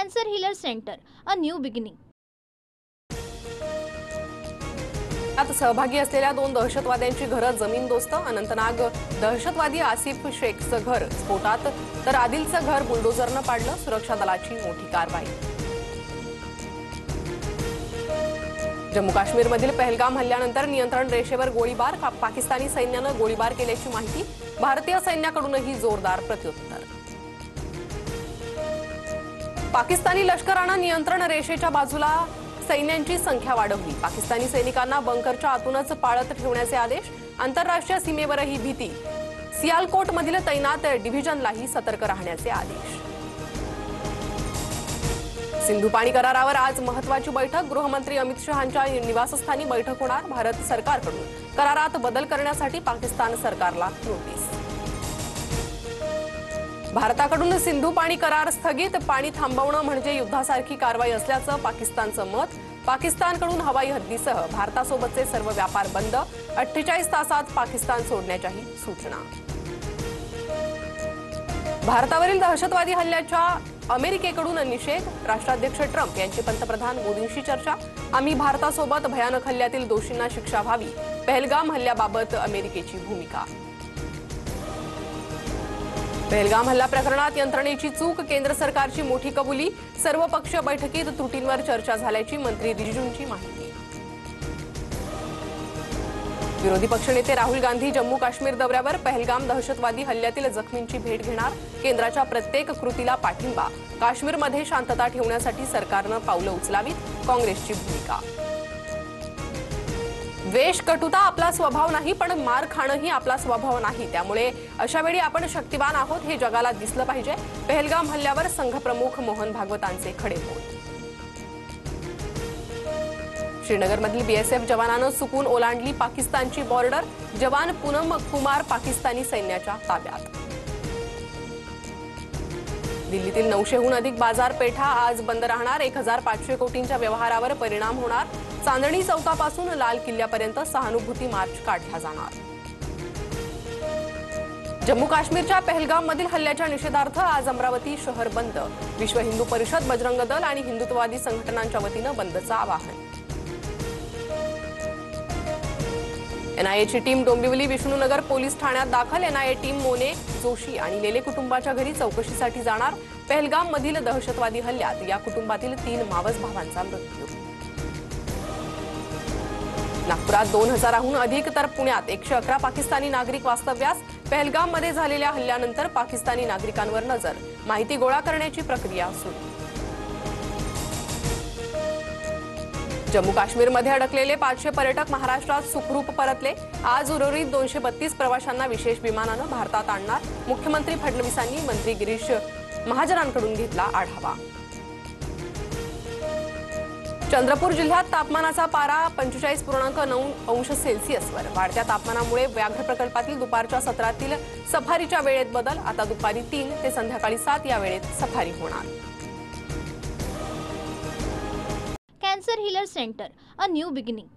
Cancer Healer Center, a new beginning. यात सहभागी असलेल्या 2 दहशतवाद्यांची घरं जमीनदोस्त. अनंतनाग दहशतवादी आसिफ शेखचं घर स्फोटात तर आदिलचं घर बुलडोझरनं पाडलं. सुरक्षा दलाची मोठी कारवाई. जम्मू काश्मीरमधील पहलगाम हल्ल्यानंतर नियंत्रण रेषेवर गोळीबार. पाकिस्तानी सैन्यानं गोळीबार केल्याची माहिती. भारतीय सैन्याकडूनही जोरदार प्रत्युत्तर. पाकिस्तानी लष्करानं नियंत्रण रेषेच्या बाजूला सैन्यांची संख्या वाढवली. पाकिस्तानी सैनिकांना बंकरच्या आतूनच पाळत ठेवण्याचे आदेश. आंतरराष्ट्रीय सीमेवरही भीती. सियालकोटमधील तैनात डिव्हिजनलाही सतर्क राहण्याचे आदेश. सिंधू पाणी करारावर आज महत्त्वाची बैठक. गृहमंत्री अमित शहांच्या निवासस्थानी बैठक होणार. भारत सरकारकडून करारात बदल करण्यासाठी पाकिस्तान सरकारला नोटीस. भारताकडून सिंधू पाणी करार स्थगित. पाणी थांबवणं म्हणजे युद्धासारखी कारवाई असल्याचं पाकिस्तानचं मत. पाकिस्तानकडून हवाई हद्दीसह भारतासोबतचे सर्व व्यापार बंद. 48 तासात पाकिस्तान सोडण्याच्याही सूचना. भारतावरील दहशतवादी हल्ल्याच्या अमेरिकेकडून निषेध. राष्ट्राध्यक्ष ट्रम्प यांची पंतप्रधान मोदींशी चर्चा. आम्ही भारतासोबत भयानक हल्ल्यातील दोषींना शिक्षा व्हावी. पहलगाम हल्ल्याबाबत अमेरिकेची भूमिका. पहलगाम हल्ला प्रकरणात यंत्रणेची चूक. केंद्र सरकारची मोठी कबुली. सर्वपक्षीय बैठकीत त्रुटींवर चर्चा झाल्याची मंत्री रिजिजूंची माहिती. विरोधी पक्षनेते राहुल गांधी जम्मू काश्मीर दौऱ्यावर. पहलगाम दहशतवादी हल्ल्यातील जखमींची भेट घेणार. केंद्राच्या प्रत्येक कृतीला पाठिंबा. काश्मीरमध्ये शांतता ठेवण्यासाठी सरकारनं पावलं उचलावीत. काँग्रेसची भूमिका. द्वेष कटुता आपला स्वभाव नाही, पण मार खाणंही आपला स्वभाव नाही. त्यामुळे अशा वेळी आपण शक्तिवान आहोत हे जगाला दिसलं पाहिजे. पहलगाम हल्ल्यावर संघप्रमुख मोहन भागवतांचे खडेबोल. श्रीनगरमधील बीएसएफ जवानानं चुकून ओलांडली पाकिस्तानची बॉर्डर. जवान पूनम कुमार पाकिस्तानी सैन्याच्या ताब्यात. दिल्लीतील 900हून अधिक बाजारपेठा आज बंद राहणार. 1500 कोटींच्या व्यवहारावर परिणाम होणार. चांदणी चौकापासून लाल किल्ल्यापर्यंत सहानुभूती मार्च काढला जाणार. जम्मू काश्मीरच्या पहलगाममधील हल्ल्याच्या निषेधार्थ आज अमरावती शहर बंद. विश्व हिंदू परिषद, बजरंग दल आणि हिंदुत्ववादी संघटनांच्या वतीनं बंदचं आवाहन. एनआयएची टीम डोंबिवली विष्णुनगर पोलीस ठाण्यात दाखल. एनआयए टीम मोने, जोशी आणि लेले कुटुंबाच्या घरी चौकशीसाठी जाणार. पहलगाममधील दहशतवादी हल्ल्यात या कुटुंबातील 3 मावस भावांचा मृत्यू. नागपुरात 2000हून अधिक तर पुण्यात 111 पाकिस्तानी नागरिक वास्तव्यास. पहलगाममध्ये झालेल्या हल्ल्यानंतर पाकिस्तानी नागरिकांवर नजर. माहिती गोळा करण्याची प्रक्रिया सुरू. जम्मू काश्मीरमध्ये अडकलेले 500 पर्यटक महाराष्ट्रात सुखरूप परतले. आज उर्वरित 232 प्रवाशांना विशेष विमानानं भारतात आणणार. मुख्यमंत्री फडणवीसांनी मंत्री गिरीश महाजनांकडून घेतला आढावा. चंद्रपूर जिल्ह्यात तापमानाचा पारा 45.9 अंश सेल्सिअसवर. वाढत्या तापमानामुळे व्याघ्र प्रकल्पातील दुपारच्या सत्रातील सफारीच्या वेळेत बदल. आता दुपारी 3 ते संध्याकाळी 7 या वेळेत सफारी होणार. Cancer Healer Center, a new beginning.